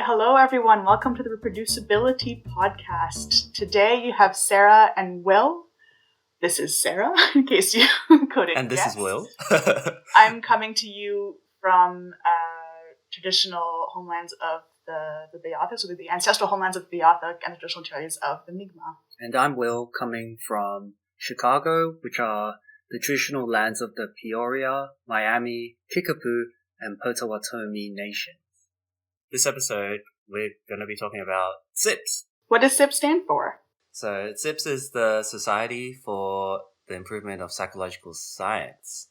hello everyone. Welcome to the Reproducibility Podcast. Today you have Sarah and Will. This is Sarah, in case you couldn't And this guess. is Will. I'm coming to you from traditional homelands of the Beata, so the ancestral homelands of the Beata and the traditional territories of the Mi'kmaq. And I'm Will, coming from Chicago, which are the traditional lands of the Peoria, Miami, Kickapoo, and Potawatomi nations. This episode, we're going to be talking about SIPS. What does SIPS stand for? So SIPS is the Society for the Improvement of Psychological Science.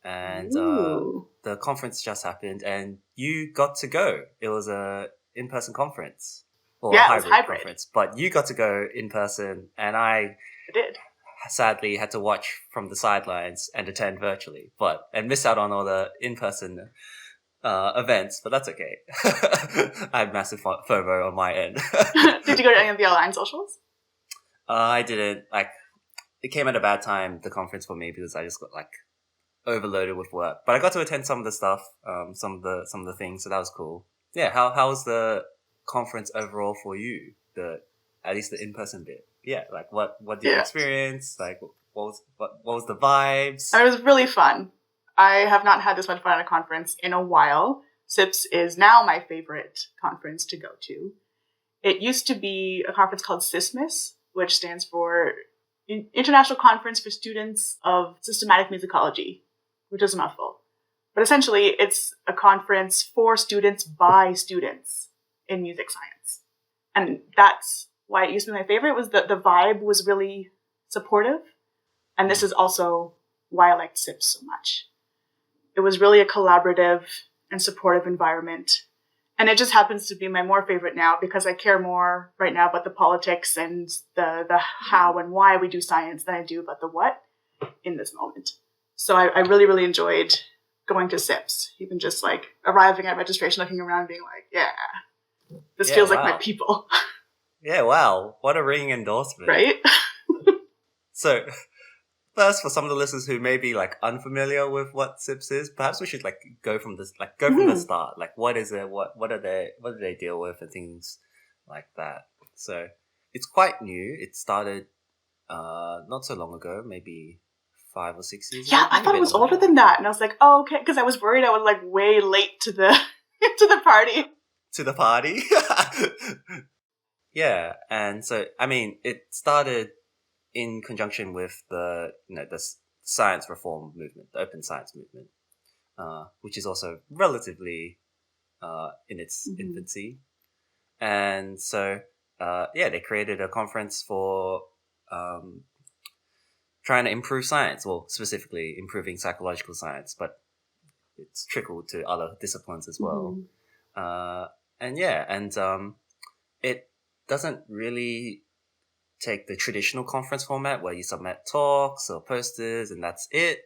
And the conference just happened and you got to go. It was a in-person conference. Or yeah, a it was hybrid conference. But you got to go in person and I did. Sadly had to watch from the sidelines and attend virtually. And miss out on all the in-person events, but that's okay. I have massive FOMO on my end. Did you go to any of the online socials? I didn't. It came at a bad time, the conference for me, because I just got overloaded with work. But I got to attend some of the stuff, some of the things, so that was cool. Yeah, how was the conference overall for you? At least the in-person bit. Yeah, what did you experience? What was the vibes? It was really fun. I have not had this much fun at a conference in a while. SIPS is now my favorite conference to go to. It used to be a conference called SISMUS, which stands for International Conference for Students of Systematic Musicology, which is a mouthful. But essentially, it's a conference for students by students in music science. And that's why it used to be my favorite, was that the vibe was really supportive. And this is also why I liked SIPS so much. It was really a collaborative and supportive environment. And it just happens to be my more favorite now because I care more right now about the politics and the how and why we do science than I do about the what in this moment. So I really, really enjoyed going to SIPS, even just arriving at registration, looking around, being this feels like my people. Yeah, wow. What a ringing endorsement. Right? So, first, for some of the listeners who may be unfamiliar with what SIPS is, perhaps we should go from the start. What is it? What do they deal with and things like that. So it's quite new. It started not so long ago, maybe 5 or 6 years ago. Yeah, I thought it was older than that, and I was like, oh, okay, because I was worried I was way late to the to the party. To the party. Yeah, and so it started in conjunction with the science reform movement, the open science movement, which is also relatively in its infancy. And so, they created a conference for trying to improve science, well, specifically improving psychological science, but it's trickled to other disciplines as well. It doesn't really take the traditional conference format where you submit talks or posters and that's it.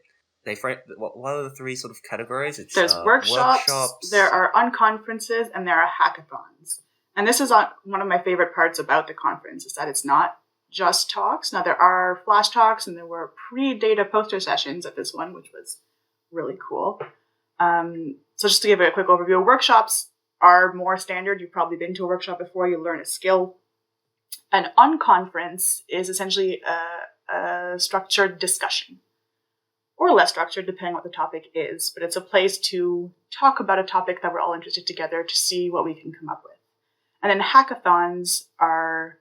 What are the three sort of categories? There's workshops, there are unconferences, and there are hackathons. And this is one of my favorite parts about the conference, is that it's not just talks. Now, there are flash talks and there were pre-data poster sessions at this one, which was really cool. So just to give it a quick overview, workshops are more standard. You've probably been to a workshop before. You learn a skill. An unconference is essentially a structured discussion, or less structured, depending on what the topic is. But it's a place to talk about a topic that we're all interested together to see what we can come up with. And then hackathons are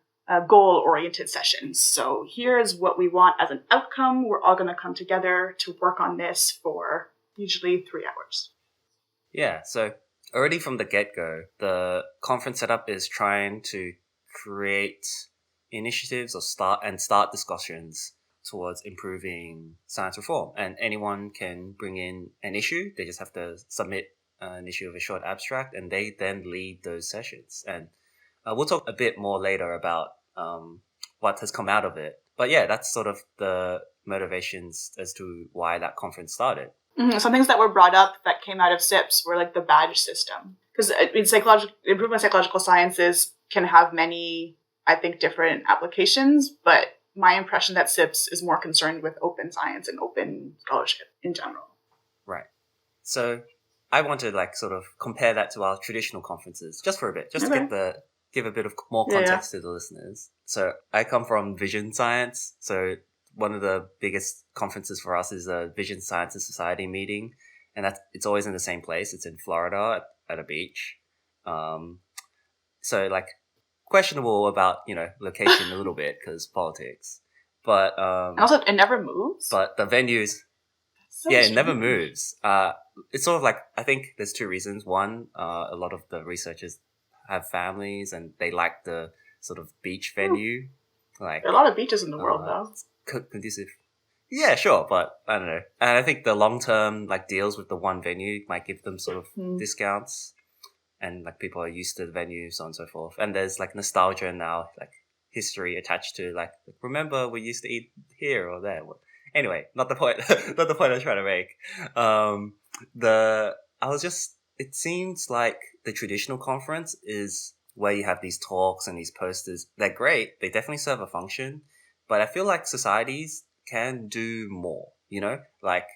goal-oriented sessions. So here's what we want as an outcome. We're all going to come together to work on this for usually 3 hours. Yeah, so already from the get-go, the conference setup is trying to create initiatives or start discussions towards improving science reform. And anyone can bring in an issue. They just have to submit an issue of a short abstract, and they then lead those sessions. And we'll talk a bit more later about what has come out of it. But yeah, that's sort of the motivations as to why that conference started. Some things that were brought up that came out of SIPS were the badge system. Because improvement of psychological sciences can have many, I think, different applications, but my impression that SIPS is more concerned with open science and open scholarship in general. Right. So I want to like sort of compare that to our traditional conferences just for a bit, just Okay. to give a bit of more Yeah, context to the listeners. So I come from Vision Science. So one of the biggest conferences for us is a Vision Science and Society meeting, and it's always in the same place. It's in Florida at a beach. So like questionable about location a little bit because politics, but And also, it never moves. but the venues. So Yeah, it never strange. moves. It's sort of like, I think there's two reasons. One, a lot of the researchers have families and they like the sort of beach venue, like There are a lot of beaches in the world, though. conducive. Yeah, sure, but I don't know. And I think the long term like deals with the one venue might give them sort of discounts, and like people are used to the venue, so on and so forth. And there's like nostalgia now, like history attached to like remember we used to eat here or there. Anyway, not the point. Not the point I was trying to make. It seems like the traditional conference is where you have these talks and these posters. They're great. They definitely serve a function, but I feel like societies can do more. Like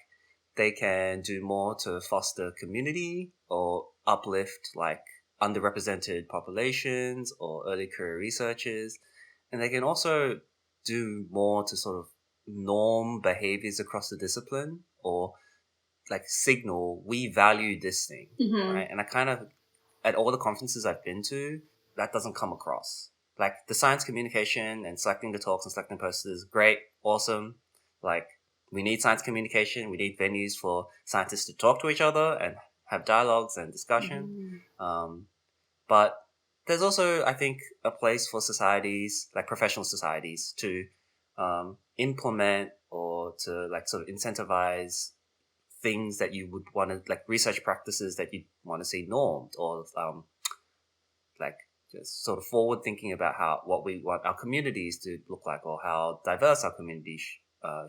they can do more to foster community or uplift like underrepresented populations or early career researchers, and they can also do more to sort of norm behaviors across the discipline or like signal we value this thing, right? And I kind of, at all the conferences I've been to, that doesn't come across. Like the science communication and selecting the talks and selecting posters, great, awesome. Like we need science communication. We need venues for scientists to talk to each other and have dialogues and discussion. But there's also, I think, a place for societies, like professional societies, to implement or to like sort of incentivize things that you would want to, like research practices that you want to see normed, or like just sort of forward thinking about what we want our communities to look like, or how diverse our community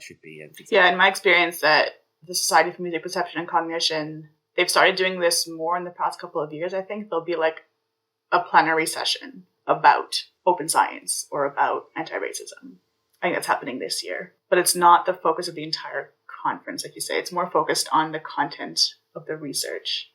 should be. And things in my experience at the Society for Music Perception and Cognition, they've started doing this more in the past couple of years. I think there'll be like a plenary session about open science or about anti-racism. I think that's happening this year, but it's not the focus of the entire conference, like you say. It's more focused on the content of the research.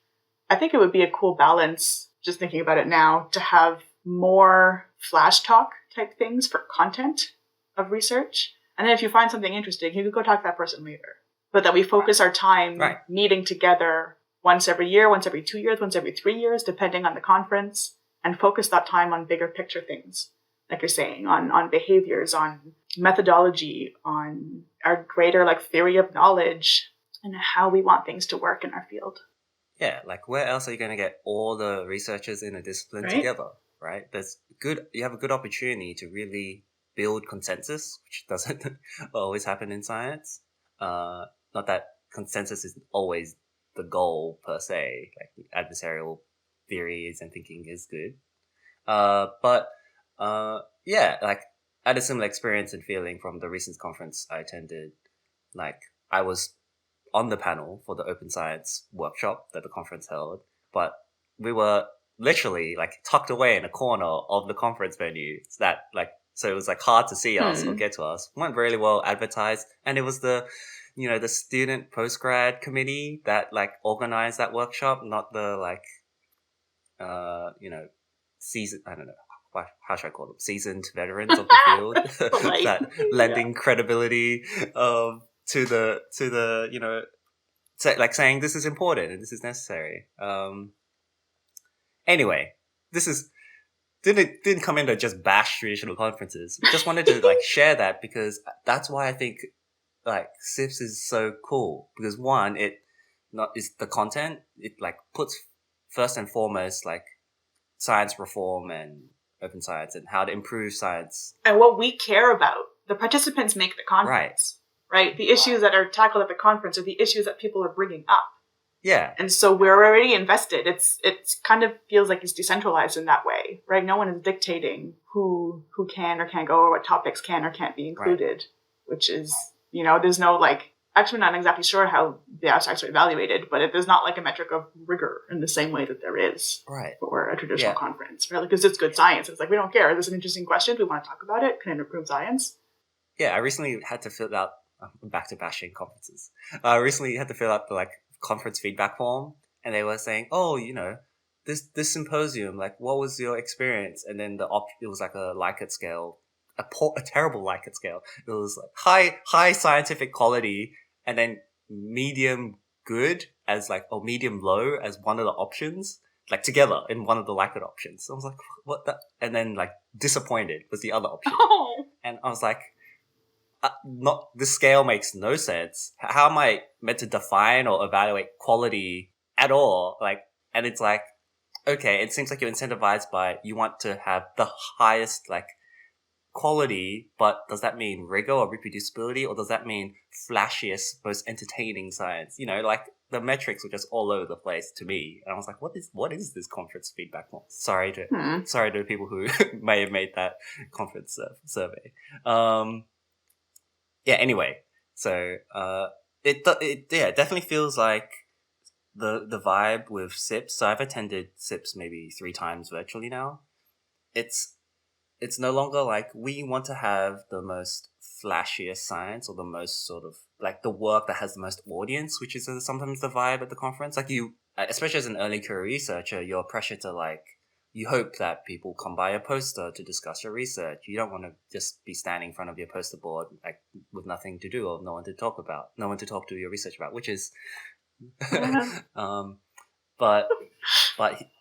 I think it would be a cool balance, just thinking about it now, to have more flash talk type things for content of research. And then if you find something interesting, you could go talk to that person later. But that we focus our time meeting together once every year, once every 2 years, once every 3 years, depending on the conference, and focus that time on bigger picture things, like you're saying, on behaviors, on methodology, on our greater like theory of knowledge, and how we want things to work in our field. Yeah, like where else are you going to get all the researchers in a discipline together, right? You have a good opportunity to really build consensus, which doesn't always happen in science. Not that consensus is always the goal per se, like adversarial theories and thinking is good. But yeah, like I had a similar experience and feeling from the recent conference I attended. Like I was on the panel for the open science workshop that the conference held, but we were literally like tucked away in a corner of the conference venue. So it was like hard to see us or get to us. Weren't really well advertised, and it was the student postgrad committee that like organized that workshop, not the like season. I don't know. How should I call them? Seasoned veterans of the field that lending credibility to the like saying this is important and this is necessary. Anyway, this is didn't come in to just bash traditional conferences. Just wanted to like share that because that's why I think like SIPS is so cool, because one, is the content. It like puts first and foremost like science reform and open science and how to improve science. And what we care about. The participants make the conference, right? The issues that are tackled at the conference are the issues that people are bringing up. Yeah. And so we're already invested. It's kind of feels like it's decentralized in that way, right? No one is dictating who can or can't go, or what topics can or can't be included, which is, there's no like, actually not exactly sure how the abstracts are evaluated, but there's not like a metric of rigor in the same way that there is for a traditional conference, right? Because it's good science. It's like, we don't care. There's an interesting question. We want to talk about it. Can it improve science? Yeah, I recently had to fill out, back to bashing conferences. I recently had to fill out the like conference feedback form, and they were saying, oh, this symposium, like, what was your experience? And then it was like a Likert scale, a terrible Likert scale. It was like high scientific quality, and then medium good as like, or medium low as one of the options, like together in one of the Likert options. So I was like, what the? And then like disappointed was the other option. Oh. And I was like, this scale makes no sense. How am I meant to define or evaluate quality at all? Like, and it's like, okay, it seems like you're incentivized by, you want to have the highest like quality, but does that mean rigor or reproducibility, or does that mean flashiest, most entertaining science? Like the metrics were just all over the place to me, and I was like, what is this conference feedback form? Sorry to the people who may have made that conference survey. Yeah, anyway, so it definitely feels like the vibe with SIPS. So I've attended SIPS maybe 3 times virtually now. It's no longer like we want to have the most flashiest science, or the most sort of like the work that has the most audience, which is sometimes the vibe at the conference. Like you, especially as an early career researcher, you're pressured to like, you hope that people come by a poster to discuss your research. You don't want to just be standing in front of your poster board like with nothing to do, or no one to talk to your research about, which is but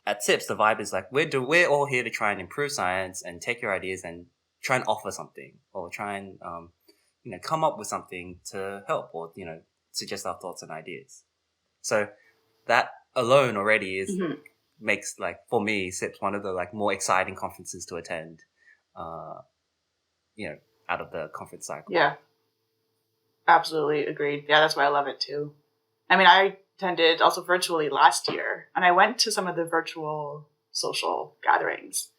at SIPS the vibe is like we're all here to try and improve science and take your ideas and try and offer something, or try and come up with something to help, or suggest our thoughts and ideas. So that alone already is makes, like, for me, SIPS one of the like more exciting conferences to attend out of the conference cycle. Yeah, absolutely agreed. Yeah, that's why I love it too. I mean, I attended also virtually last year, and I went to some of the virtual social gatherings,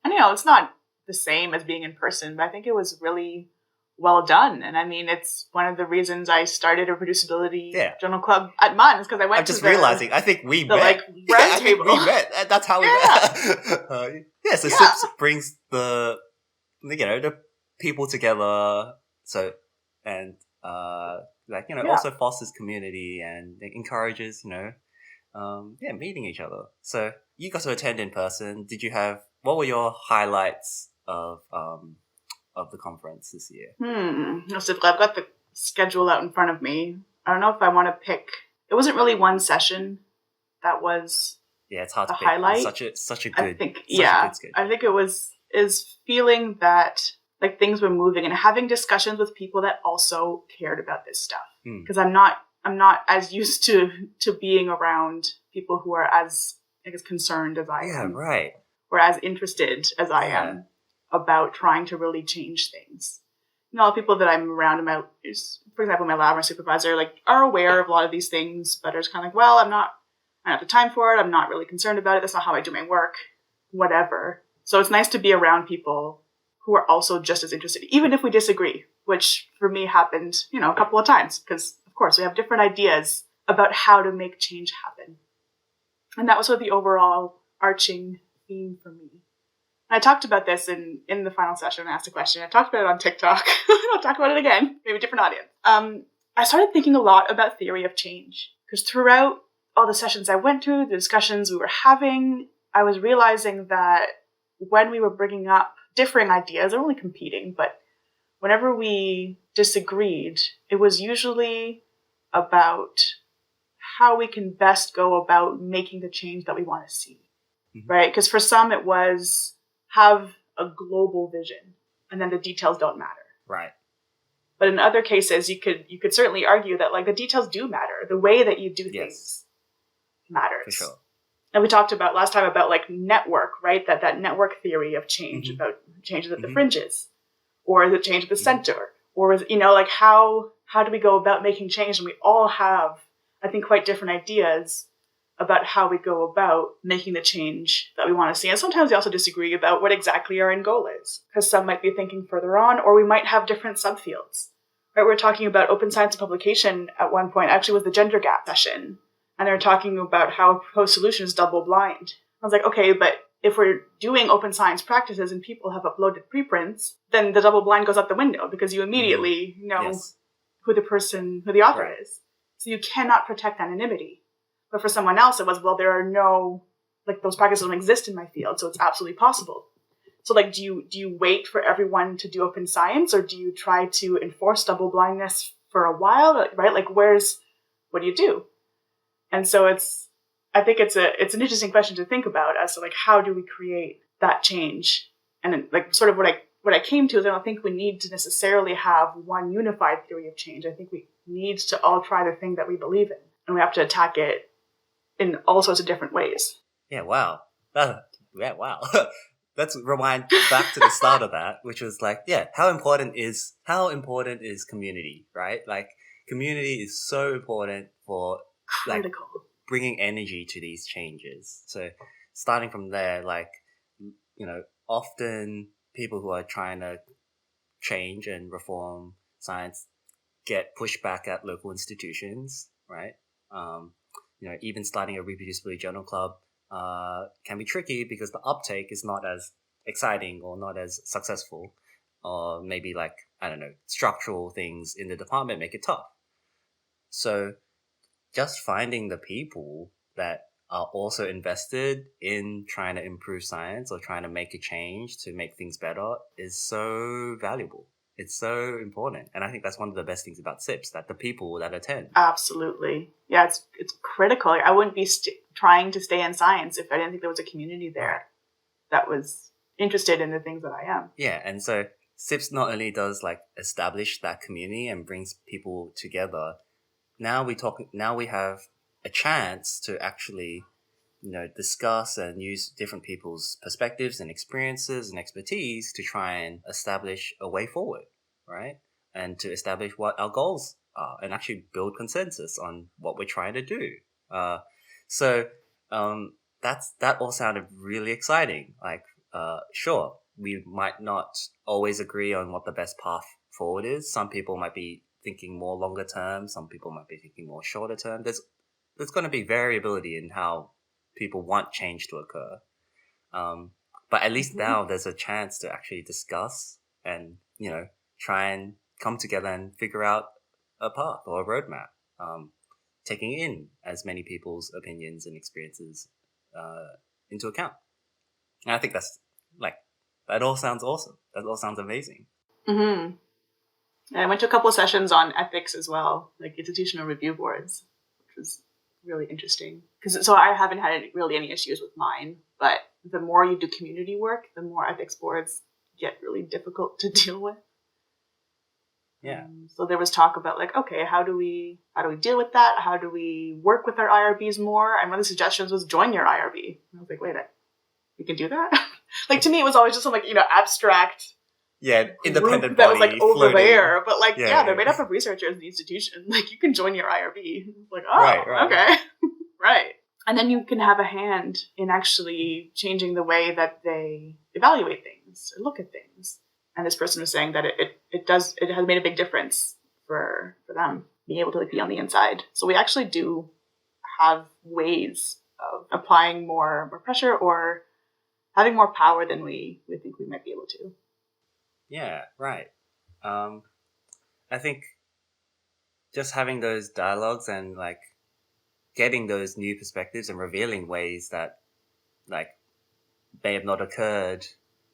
and it's not the same as being in person, but I think it was really well done. And I mean, it's one of the reasons I started a Reproducibility Journal Club at MUN, is because I went I'm just realizing, I think we met. Like, round table. We met. That's how we met. So SIPS brings the people together. So, and also fosters community and encourages, meeting each other. So you got to attend in person. What were your highlights of the conference this year? So I've got the schedule out in front of me. I don't know if I want to pick. It wasn't really one session that was it's hard the to pick. highlight. Such a good I think good schedule. I think it is feeling that like things were moving and having discussions with people that also cared about this stuff. Because I'm not as used to being around people who are as, I guess, concerned as I am. Yeah, right. Or as interested as I am about trying to really change things. All the people that I'm around for example, my lab, my supervisor, like, are aware of a lot of these things, but are just kind of like, well, I don't have the time for it. I'm not really concerned about it. That's not how I do my work. Whatever. So it's nice to be around people who are also just as interested, even if we disagree, which for me happened, a couple of times, because of course we have different ideas about how to make change happen. And that was sort of the overall arching theme for me. And I talked about this in the final session. I asked a question. I talked about it on TikTok. I'll talk about it again, maybe a different audience. I started thinking a lot about theory of change, because throughout all the sessions I went through, the discussions we were having, I was realizing that when we were bringing up differing ideas, they're only competing, but whenever we disagreed, it was usually about how we can best go about making the change that we want to see, right? Because for some, it was have a global vision, and then the details don't matter. Right. But in other cases, you could certainly argue that, like, the details do matter. The way that you do things matters. For sure. And we talked about last time about, like, network, right? That network theory of change, about changes at the fringes, or the change at the center, or is, like, how do we go about making change? And we all have, I think, quite different ideas about how we go about making the change that we want to see. And sometimes we also disagree about what exactly our end goal is, because some might be thinking further on, or we might have different subfields. Right? We were talking about open science and publication at one point, actually was the gender gap session. And they're talking about how a proposed solution is double blind. I was like, okay, but if we're doing open science practices and people have uploaded preprints, then the double blind goes out the window, because you immediately know who the author is. So you cannot protect anonymity. But for someone else, it was, well, there are no, like, those practices don't exist in my field, so it's absolutely possible. So, like, do you wait for everyone to do open science, or do you try to enforce double blindness for a while, right? Like, what do you do? And so I think it's an interesting question to think about as to, like, how do we create that change? And, like, sort of what I came to is, I don't think we need to necessarily have one unified theory of change. I think we need to all try the thing that we believe in, and we have to attack it in all sorts of different ways. Yeah, wow. Wow. Let's rewind back to the start of that, which was like, yeah, how important is community, right? Like, community is so important for Critical. like bringing energy to these changes. So starting from there, like, often people who are trying to change and reform science get pushed back at local institutions, right? Even starting a reproducibility journal club can be tricky because the uptake is not as exciting or not as successful, or maybe, like, I don't know, structural things in the department make it tough. So just finding the people that are also invested in trying to improve science or trying to make a change to make things better is so valuable. It's so important. And I think that's one of the best things about SIPS, that the people that attend. Absolutely. Yeah, it's critical. I wouldn't be trying to stay in science if I didn't think there was a community there that was interested in the things that I am. Yeah, and so SIPS not only does, like, establish that community and brings people together, now we have a chance to actually, discuss and use different people's perspectives and experiences and expertise to try and establish a way forward, right? And to establish what our goals are and actually build consensus on what we're trying to do. That all sounded really exciting. Like, sure, we might not always agree on what the best path forward is. Some people might be thinking more longer term. Some people might be thinking more shorter term. There's going to be variability in how people want change to occur. But at least now there's a chance to actually discuss and, try and come together and figure out a path or a roadmap, taking in as many people's opinions and experiences into account. And I think that all sounds awesome. That all sounds amazing. Mm-hmm. And I went to a couple of sessions on ethics as well, like institutional review boards, which was really interesting. So I haven't had any issues with mine, but the more you do community work, the more ethics boards get really difficult to deal with. Yeah. So there was talk about, like, okay, how do we deal with that? How do we work with our IRBs more? And one of the suggestions was join your IRB. And I was like, wait, we can do that? Like, to me, it was always just some, like, abstract. Yeah, independent that body was, like, over floating there. But, like, they're made yeah. up of researchers in the institution. Like, you can join your IRB. Like, oh, Right. okay. Right. And then you can have a hand in actually changing the way that they evaluate things or look at things. And this person was saying that it has made a big difference for them being able to, like, be on the inside. So we actually do have ways of applying more pressure or having more power than we think we might be able to. Yeah, right. I think just having those dialogues and, like, getting those new perspectives and revealing ways that, like, may have not occurred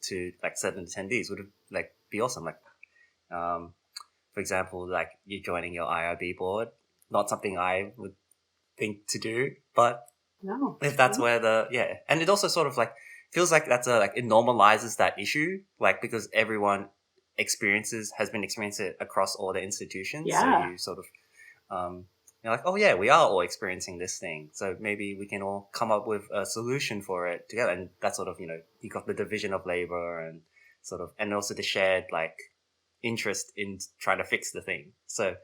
to, like, certain attendees would have, like, be awesome. Like, for example, like, you joining your IRB board, not something I would think to do, but No. if that's where and it also sort of, like, feels like it normalizes that issue, like, because everyone has been experiencing it across all the institutions. Yeah. So you sort of, you're like, oh yeah, we are all experiencing this thing. So maybe we can all come up with a solution for it together. And that sort of, you got the division of labor and sort of, and also the shared, like, interest in trying to fix the thing. So,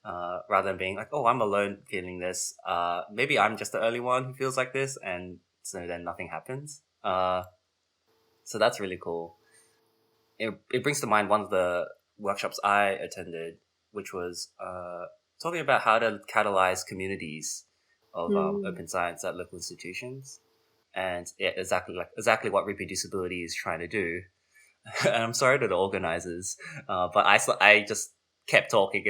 rather than being like, oh, I'm alone feeling this, maybe I'm just the only one who feels like this. And so then nothing happens. So that's really cool. It brings to mind one of the workshops I attended, which was talking about how to catalyze communities of open science at local institutions, and exactly what reproducibility is trying to do. And I'm sorry to the organizers, but I just kept talking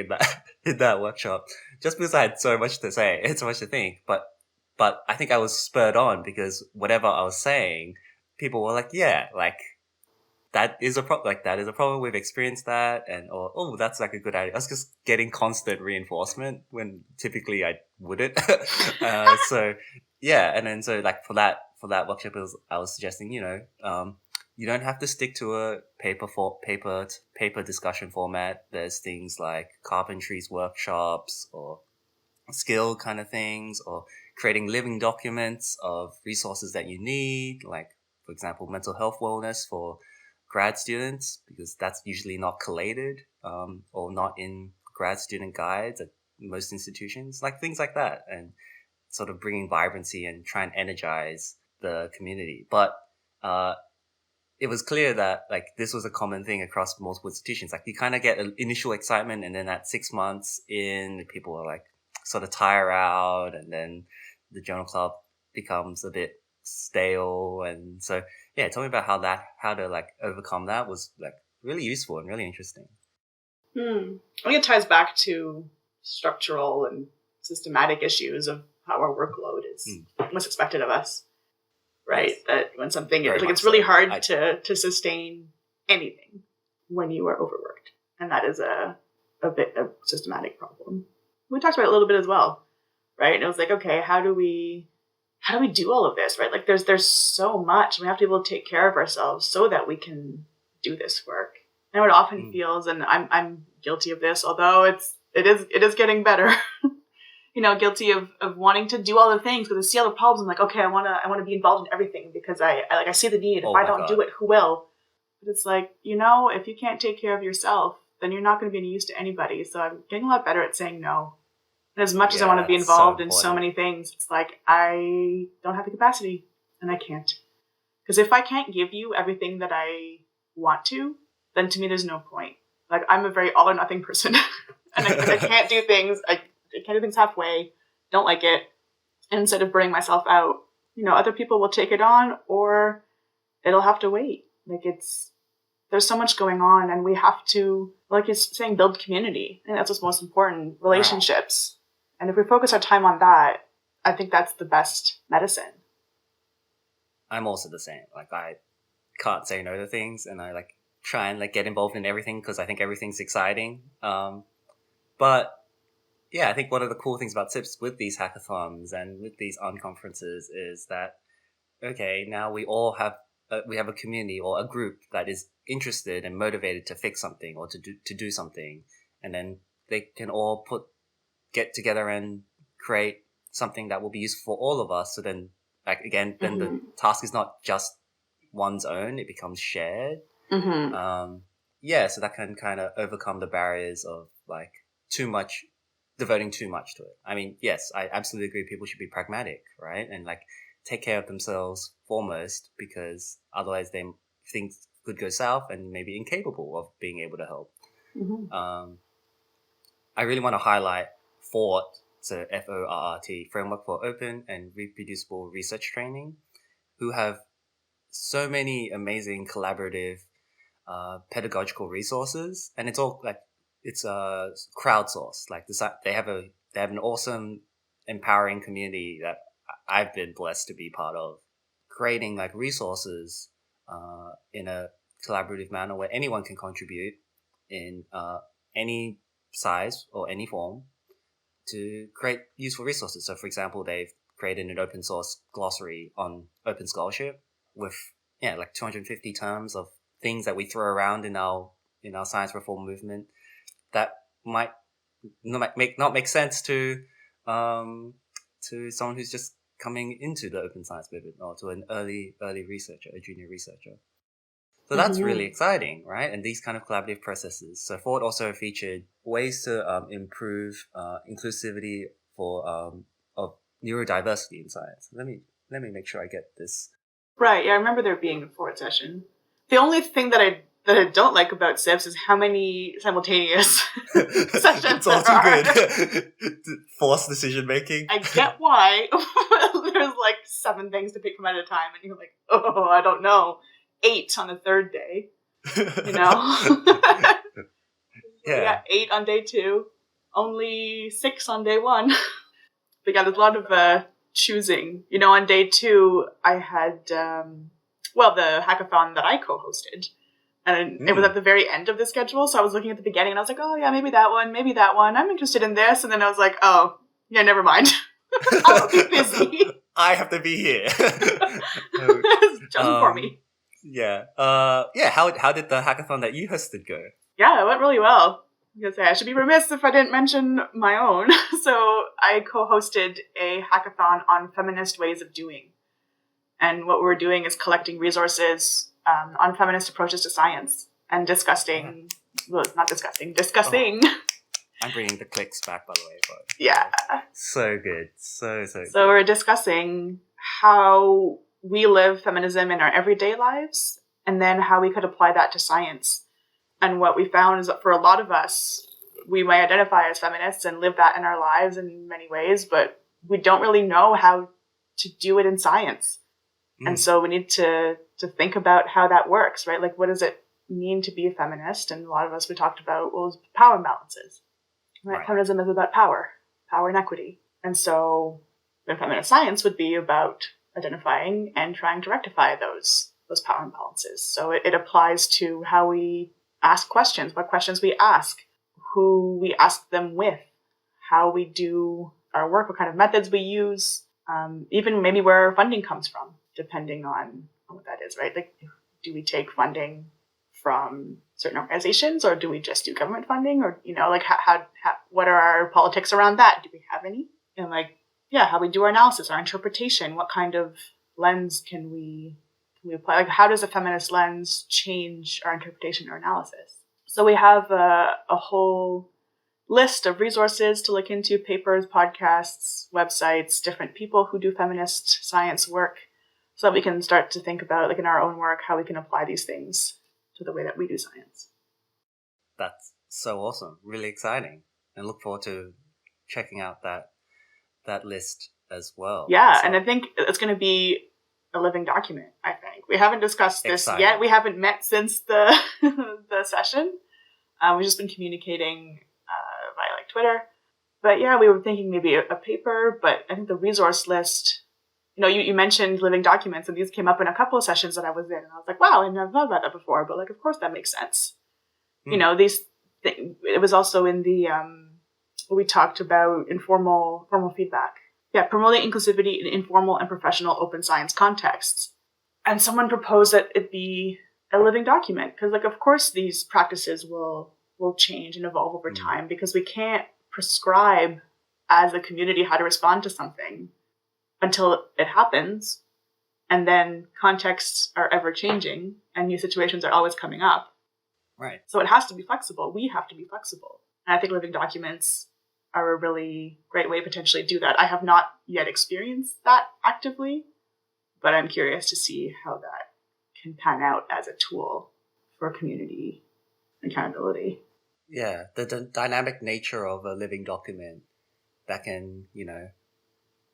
in that workshop just because I had so much to say and so much to think. But but I think I was spurred on because whatever I was saying, people were like, yeah, like that is a problem. Like that is a problem. We've experienced that, and or oh, that's like a good idea. I was just getting constant reinforcement when typically I wouldn't. So yeah, and then so like for that workshop, I was suggesting, you don't have to stick to a paper discussion format. There's things like carpentry's workshops or skill kind of things, or creating living documents of resources that you need, like for example mental health wellness for grad students, because that's usually not collated or not in grad student guides at most institutions, like things like that, and sort of bringing vibrancy and try and energize the community. But it was clear that like this was a common thing across multiple institutions. Like you kind of get an initial excitement, and then at 6 months in, people are like sort of tire out, and then the journal club becomes a bit stale. And so yeah, tell me about how to like overcome that was like really useful and really interesting. I think it ties back to structural and systematic issues of how our workload is what's expected of us. Right, yes. That when something like it's really hard to sustain anything when you are overworked, and that is a bit of a systematic problem. We talked about it a little bit as well, right? And it was like, okay, how do we do all of this, right? Like there's so much. We have to be able to take care of ourselves so that we can do this work. And what it often feels, and I'm guilty of this, although it is getting better. Guilty of wanting to do all the things because I see all the problems. I'm like, okay, I want to be involved in everything because I see the need. If I don't do it, who will? But it's like, if you can't take care of yourself, then you're not going to be any use to anybody. So I'm getting a lot better at saying no. And as much as I want to be involved in so many things, it's like, I don't have the capacity and I can't. Because if I can't give you everything that I want to, then to me, there's no point. Like I'm a very all or nothing person and I can't do things. I can't do things halfway, don't like it. And instead of burning myself out, other people will take it on or it'll have to wait. Like there's so much going on and we have to, like you're saying, build community. I think that's what's most important, relationships. And if we focus our time on that, I think that's the best medicine. I'm also the same. Like I can't say no to things and I like try and like get involved in everything because I think everything's exciting. But yeah, I think one of the cool things about SIPS with these hackathons and with these unconferences is that, okay, now we all have we have a community or a group that is interested and motivated to fix something or to do something, and then they can all get together and create something that will be useful for all of us. So then, like again, then the task is not just one's own; it becomes shared. So that can kind of overcome the barriers of like devoting too much to it. I mean, yes, I absolutely agree people should be pragmatic, right? And like take care of themselves foremost, because otherwise things could go south and maybe incapable of being able to help. I really want to highlight FORT, so FORRT, Framework for Open and Reproducible Research Training, who have so many amazing collaborative pedagogical resources, and it's all like it's crowdsourced. Like they have an awesome, empowering community that I've been blessed to be part of, creating like resources in a collaborative manner where anyone can contribute in any size or any form to create useful resources. So, for example, they've created an open source glossary on open scholarship with like 250 terms of things that we throw around in our science reform movement that might not make sense to someone who's just coming into the open science movement, or to an early researcher, a junior researcher. So that's really exciting, right? And these kind of collaborative processes. So Ford also featured ways to improve inclusivity for of neurodiversity in science. Let me make sure I get this. Right. Yeah, I remember there being a Ford session. The only thing that I don't like about SIPS is how many simultaneous sessions it's all too good. Forced decision making. I get why. There's like 7 things to pick from at a time, and you're like, oh, I don't know. 8 on the third day. Yeah, 8 on day 2. Only 6 on day 1. But yeah, there's a lot of choosing. On day 2, I had, the hackathon that I co-hosted. And it was at the very end of the schedule. So I was looking at the beginning and I was like, oh, yeah, maybe that one. I'm interested in this. And then I was like, oh, yeah, never mind. I'll be busy. I have to be here. Just for me. Yeah. How did the hackathon that you hosted go? Yeah, it went really well. I should be remiss if I didn't mention my own. So I co-hosted a hackathon on feminist ways of doing. And what we're doing is collecting resources on feminist approaches to science and discussing. Oh. I'm bringing the clicks back, by the way. But yeah. So good. So good. So we're discussing how we live feminism in our everyday lives and then how we could apply that to science. And what we found is that for a lot of us, we might identify as feminists and live that in our lives in many ways, but we don't really know how to do it in science. And so we need to think about how that works, right? Like, what does it mean to be a feminist? And a lot of us, we talked about, power imbalances. Right? Feminism is about power and equity. And so then feminist science would be about identifying and trying to rectify those power imbalances. So it applies to how we ask questions, what questions we ask, who we ask them with, how we do our work, what kind of methods we use, even maybe where our funding comes from, depending on what that is, right? Like, do we take funding from certain organizations, or do we just do government funding, or how what are our politics around that? Do we have any? And how we do our analysis, our interpretation, what kind of lens can we apply? Like, how does a feminist lens change our interpretation or analysis? So we have a whole list of resources to look into: papers, podcasts, websites, different people who do feminist science work, so that we can start to think about, in our own work, how we can apply these things to the way that we do science. That's so awesome. Really exciting. And look forward to checking out that list as well. Yeah, and I think it's going to be a living document, I think. We haven't discussed this yet. We haven't met since the session. We've just been communicating via Twitter. But yeah, we were thinking maybe a paper, but I think the resource list, you mentioned living documents, and these came up in a couple of sessions that I was in, and I was like, wow, I've never thought about that before, but of course that makes sense. It was also in the, we talked about formal feedback. Yeah, promoting inclusivity in informal and professional open science contexts. And someone proposed that it be a living document, because of course these practices will change and evolve over time, because we can't prescribe as a community how to respond to something until it happens. And then contexts are ever changing and new situations are always coming up. Right. So it has to be flexible. We have to be flexible. And I think living documents are a really great way to potentially do that. I have not yet experienced that actively, but I'm curious to see how that can pan out as a tool for community accountability. Yeah, the dynamic nature of a living document that can,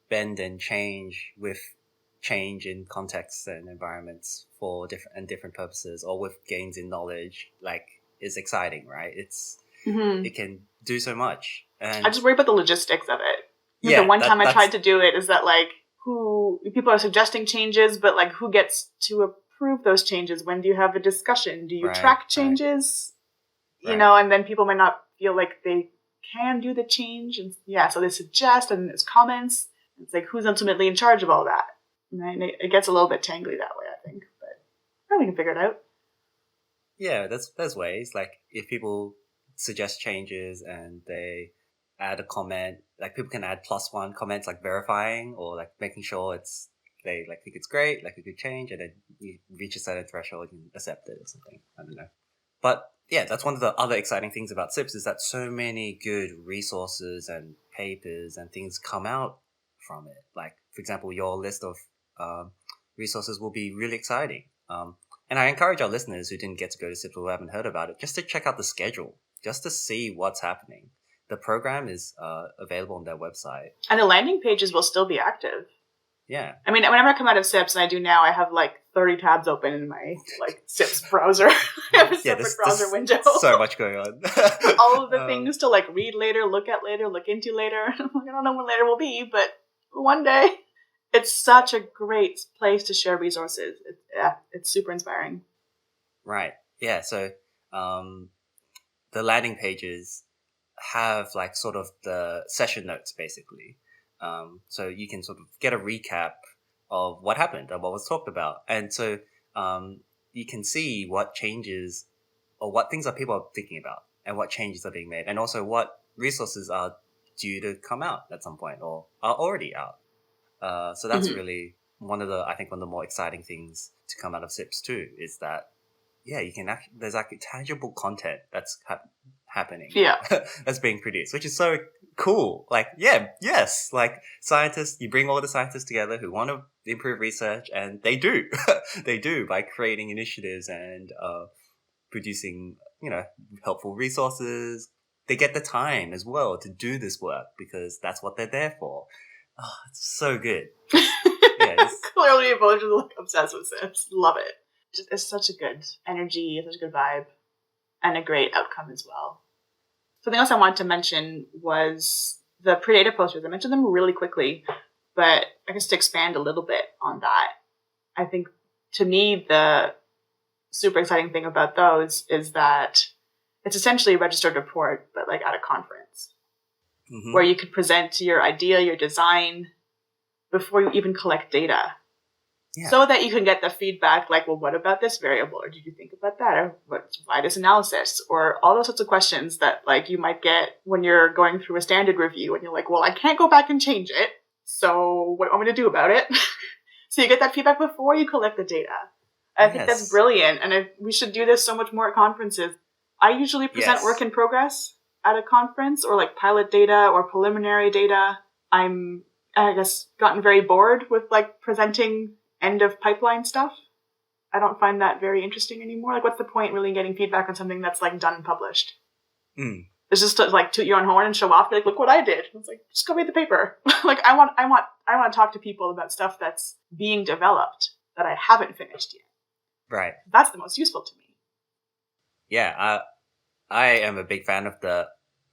bend and change with change in contexts and environments for different purposes, or with gains in knowledge, is exciting, right? It can do so much. And I just worry about the logistics of it. Yeah, the one time I tried to do it is that who people are suggesting changes, but who gets to approve those changes? When do you have a discussion? Do you track changes? Right. And then people might not feel like they can do the change, and so they suggest, and there's comments. It's who's ultimately in charge of all that? And it gets a little bit tangly that way, I think, but we can figure it out. Yeah, there's ways. If people suggest changes and they add a comment, people can add +1 comments, verifying or making sure they think it's great, a good change, and then you reach a certain threshold and accept it or something. I don't know. But yeah, that's one of the other exciting things about SIPS, is that so many good resources and papers and things come out from it. For example, your list of resources will be really exciting. And I encourage our listeners who didn't get to go to SIPS or who haven't heard about it, just to check out the schedule, just to see what's happening. The program is available on their website. And the landing pages will still be active. Yeah. I mean, whenever I come out of SIPS, and I do now, I have 30 tabs open in my SIPS browser. I have a separate browser window. So much going on. All of the things to read later, look at later, look into later. I don't know when later will be, but one day. It's such a great place to share resources. It's super inspiring. Right. Yeah. So the landing pages have like sort of the session notes basically. So you can sort of get a recap of what happened and what was talked about. And so you can see what changes or what things are people thinking about and what changes are being made, and also what resources are due to come out at some point or are already out. So that's really one of the more exciting things to come out of SIPS too, is that, yeah, you can actually, there's like tangible content that's happening. Yeah. That's being produced, which is so cool. Like, yeah, yes, like scientists, you bring all the scientists together who want to improve research, and they do. They do by creating initiatives and producing, helpful resources. They get the time as well to do this work because that's what they're there for. Oh, it's so good. Yeah, Clearly, both are like obsessed with SIPS. Love it. It's such a good energy, such a good vibe, and a great outcome as well. Something else I wanted to mention was the pre-data posters. I mentioned them really quickly, but I guess to expand a little bit on that, I think to me the super exciting thing about those is that it's essentially a registered report, but like at a conference, where you could present your idea, your design, before you even collect data. Yeah. So that you can get the feedback like, well, what about this variable? Or did you think about that? Or why this analysis? Or all those sorts of questions that like you might get when you're going through a standard review and you're like, well, I can't go back and change it. So what do you want me to do about it? So you get that feedback before you collect the data. I think that's brilliant. And we should do this so much more at conferences. I usually present work in progress at a conference, or like pilot data or preliminary data. I guess gotten very bored with like presenting end of pipeline stuff. I don't find that very interesting anymore. Like, what's the point really getting feedback on something that's like done and published? It's just to like toot your own horn and show off. Like, look what I did. It's like, just go read the paper. Like, I want to talk to people about stuff that's being developed that I haven't finished yet. Right. That's the most useful to me. Yeah, I am a big fan of the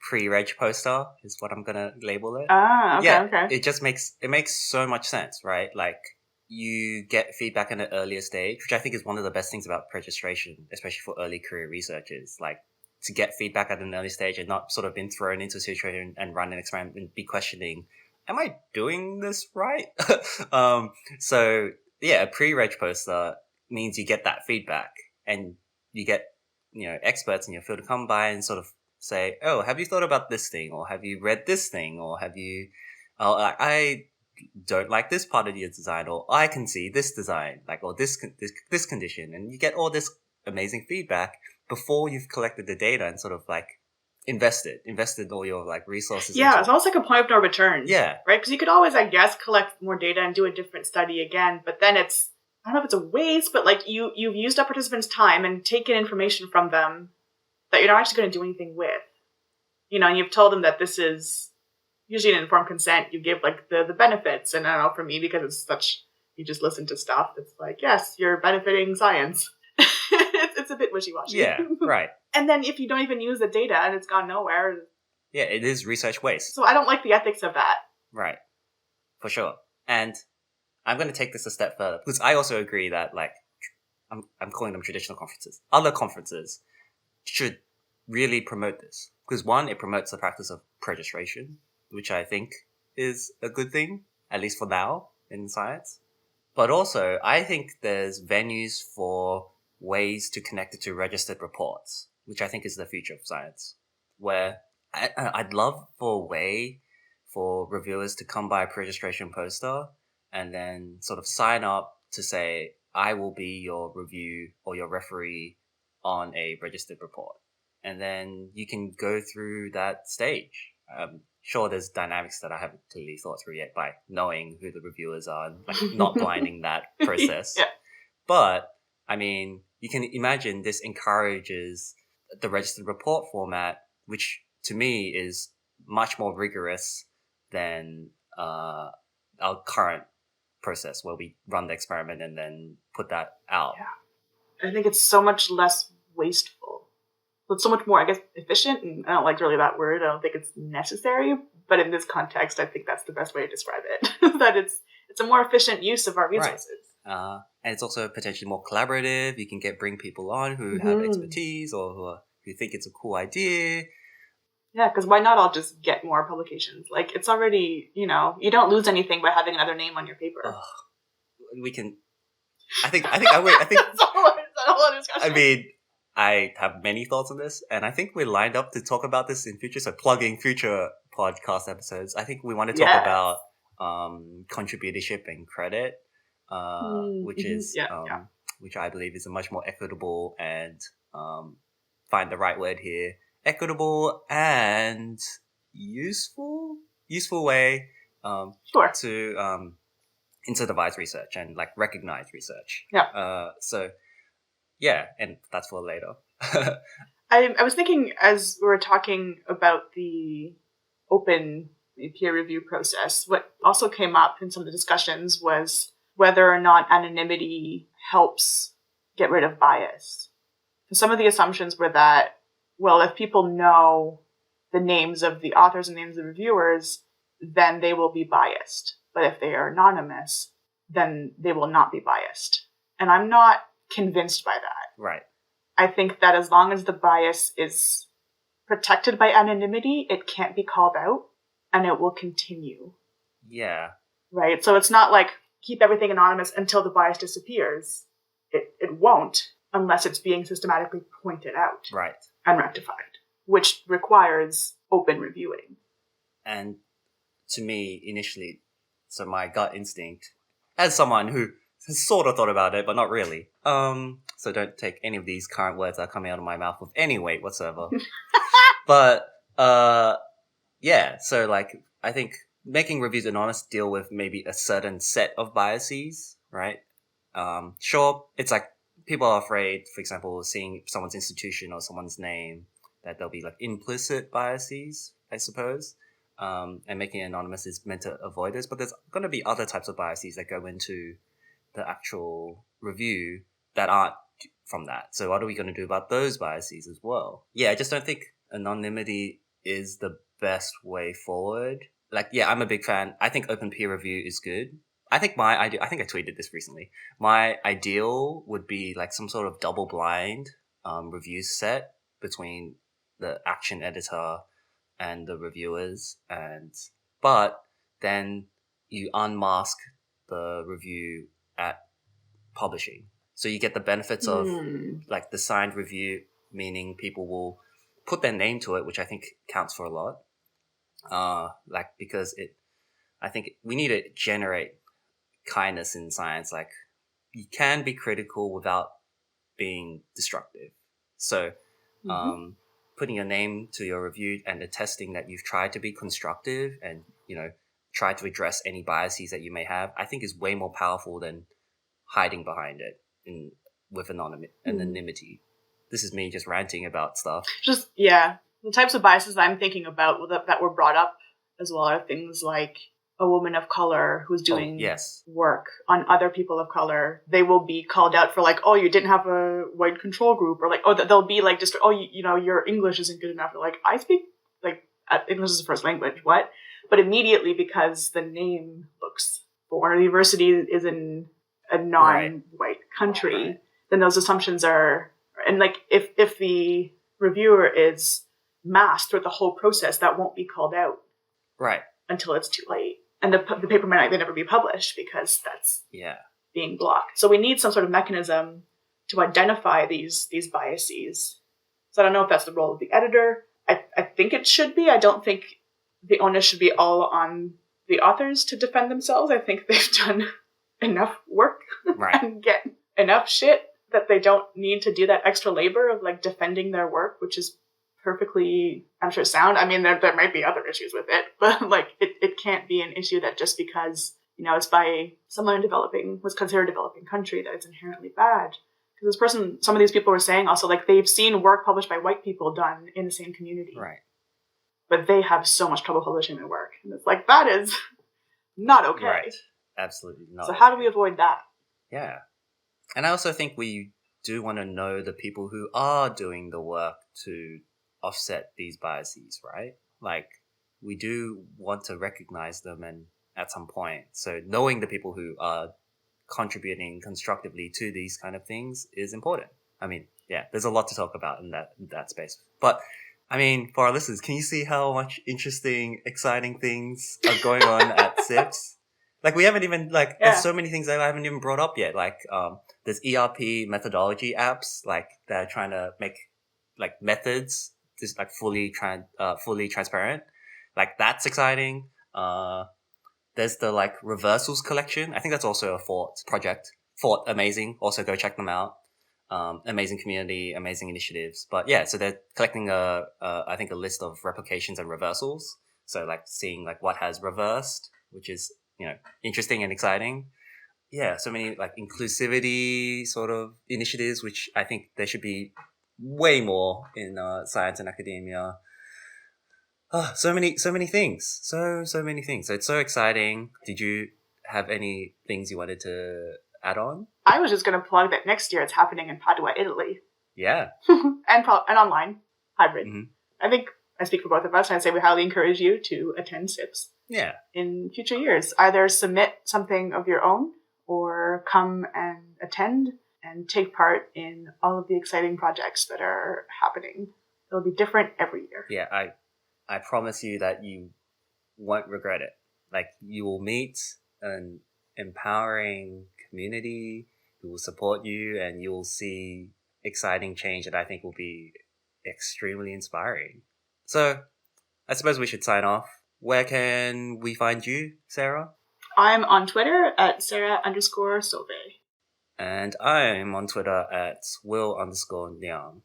pre-reg poster, is what I'm gonna label it. Okay. It makes so much sense, right? Like, you get feedback in an earlier stage, which I think is one of the best things about registration, especially for early career researchers, like to get feedback at an early stage and not sort of been thrown into a situation and run an experiment and be questioning, am I doing this right? So yeah, a pre-reg poster means you get that feedback and you get, experts in your field to come by and sort of say, oh, have you thought about this thing? Or have you read this thing? Or have you, I don't like this part of your design, or I can see this design, like, or this condition, and you get all this amazing feedback before you've collected the data and sort of like invested all your like resources. Yeah, it's almost like a point of no return. Yeah, right. Because you could always, I guess, collect more data and do a different study again, but then it's, I don't know if it's a waste, but like you've used up participants' time and taken information from them that you're not actually going to do anything with. And you've told them that this is usually an informed consent. You give like the benefits, and I don't know, for me, because it's such, you just listen to stuff, it's like, yes, you're benefiting science. It's a bit wishy-washy. Yeah, right. And then if you don't even use the data and it's gone nowhere. Yeah, it is research waste. So I don't like the ethics of that. Right. For sure. And I'm going to take this a step further, because I also agree that, like, I'm calling them traditional conferences. Other conferences should really promote this. Because one, it promotes the practice of registration, which I think is a good thing, at least for now, in science. But also, I think there's venues for ways to connect it to registered reports, which I think is the future of science, where I'd love for a way for reviewers to come by a pre-registration poster and then sort of sign up to say, I will be your review or your referee on a registered report. And then you can go through that stage. Sure, there's dynamics that I haven't clearly thought through yet by knowing who the reviewers are, like not blinding that process. Yeah. But, I mean, you can imagine this encourages the registered report format, which to me is much more rigorous than our current process where we run the experiment and then put that out. Yeah. I think it's so much less wasteful. So it's so much more, I guess, efficient, and I don't like really that word. I don't think it's necessary, but in this context, I think that's the best way to describe it. That it's It's a more efficient use of our Right. resources. And it's also potentially more collaborative. You can bring people on who have expertise or who think it's a cool idea. Yeah, because why not all just get more publications? Like, it's already, you don't lose anything by having another name on your paper. We can. I think. That's a whole discussion. I mean, I have many thoughts on this, and I think we're lined up to talk about this in future. So, plugging future podcast episodes. I think we want to talk about contributorship and credit, which is which I believe is a much more equitable and find the right word here, equitable and useful way to incentivize research and like recognize research. So yeah, and that's for later. I was thinking as we were talking about the open peer review process, what also came up in some of the discussions was whether or not anonymity helps get rid of bias. And some of the assumptions were that, well, if people know the names of the authors and names of the reviewers, then they will be biased. But if they are anonymous, then they will not be biased. And I'm not convinced by that. Right. I think that as long as the bias is protected by anonymity, it can't be called out and it will continue. Yeah. Right? So it's not like keep everything anonymous until the bias disappears. It won't unless it's being systematically pointed out. Right. And rectified, which requires open reviewing. And to me, initially, so my gut instinct, as someone who has sort of thought about it, but not really. So don't take any of these current words that are coming out of my mouth with any weight whatsoever. But, yeah, so like, I think making reviews anonymous deal with maybe a certain set of biases, right? Sure, it's like people are afraid, for example, seeing someone's institution or someone's name, that there'll be like implicit biases, I suppose. And making it anonymous is meant to avoid this, but there's going to be other types of biases that go into the actual review that aren't from that. So what are we going to do about those biases as well? Yeah, I just don't think anonymity is the best way forward. Like, yeah, I'm a big fan. I think open peer review is good. I think I think I tweeted this recently. My ideal would be like some sort of double blind review set between the action editor and the reviewers, but then you unmask the review at publishing. So you get the benefits of like the signed review, meaning people will put their name to it, which I think counts for a lot. Because I think we need to generate kindness in science. Like, you can be critical without being destructive. So, putting your name to your review and attesting that you've tried to be constructive and, try to address any biases that you may have, I think is way more powerful than hiding behind it with anonymity. This is me just ranting about stuff. The types of biases I'm thinking about that were brought up as well are things like a woman of color who's doing work on other people of color. They will be called out for like, oh, you didn't have a white control group, or like, oh, they'll be like, just, oh, your English isn't good enough. They're like, I speak like English is the first language. What? But immediately, because the name looks foreign, the university is in a non-white country, then those assumptions are, and like if the reviewer is masked through the whole process, that won't be called out until it's too late, and the paper might never be published because that's being blocked. So we need some sort of mechanism to identify these biases. So I don't know if that's the role of the editor. I think it should be. I don't think the onus should be all on the authors to defend themselves. I think they've done enough work and get enough shit that they don't need to do that extra labor of like defending their work, which is perfectly, I'm sure, sound. I mean, there might be other issues with it, but like it can't be an issue that just because, it's by someone was considered a developing country that it's inherently bad. Because some of these people were saying also like they've seen work published by white people done in the same community. Right. But they have so much trouble publishing their work. And it's like, that is not okay. Right. Absolutely not. So how do we avoid that? Yeah. And I also think we do want to know the people who are doing the work to offset these biases, right? Like, we do want to recognize them and at some point. So knowing the people who are contributing constructively to these kind of things is important. I mean, yeah, there's a lot to talk about in that space. But I mean, for our listeners, can you see how much interesting, exciting things are going on at SIPS? Like, we haven't even, like, there's so many things that I haven't even brought up yet. Like, there's ERP methodology apps, like, that are trying to make, like, methods just, like, fully transparent. Like, that's exciting. There's the, like, reversals collection. I think that's also a Fort project. Fort, amazing. Also go check them out. Amazing community, amazing initiatives. But yeah, so they're collecting I think a list of replications and reversals. So like seeing like what has reversed, which is, you know, interesting and exciting. Yeah, so many like inclusivity sort of initiatives, which I think there should be way more in science and academia. Oh, so many things. So many ththings. So it's so exciting. Did you have any things you wanted to add on? I was just going to plug that next year it's happening in Padua, Italy. Yeah. and online, hybrid. Mm-hmm. I think I speak for both of us, and I say we highly encourage you to attend SIPS. Yeah. In future years. Either submit something of your own or come and attend and take part in all of the exciting projects that are happening. It'll be different every year. Yeah, I promise you that you won't regret it. Like, you will meet an empowering community who will support you, and you'll see exciting change that I think will be extremely inspiring. So, I suppose we should sign off. Where can we find you, Sarah? I'm on Twitter at Sarah_Sove. And I'm on Twitter at Will_Niam.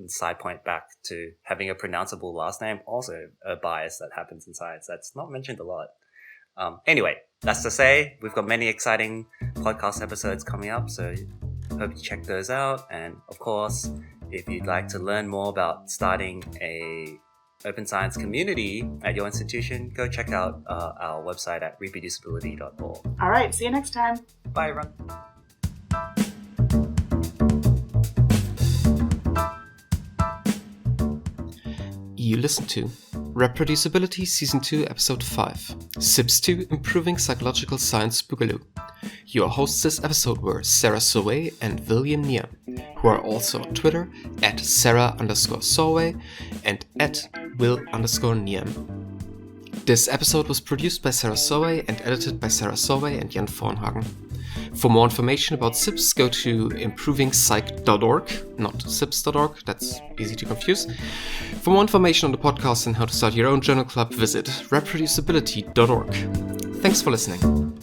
Side point back to having a pronounceable last name, also a bias that happens in science that's not mentioned a lot. Anyway, that's to say, we've got many exciting podcast episodes coming up, so hope you check those out. And of course, if you'd like to learn more about starting a open science community at your institution, go check out our website at reproducibility.org. All right, see you next time. Bye, everyone. You listen to Reproducibility Season 2 Episode 5, SIPS 2 Improving Psychological Science Bugaloo. Your hosts this episode were Sarah Sove and William Niam, who are also on Twitter at Sarah_Sove and at Will_Niam. This episode was produced by Sarah Sove and edited by Sarah Sove and Jan Vornhagen. For more information about SIPS, go to improvingpsych.org, not sips.org, that's easy to confuse. For more information on the podcast and how to start your own journal club, visit reproducibility.org. Thanks for listening.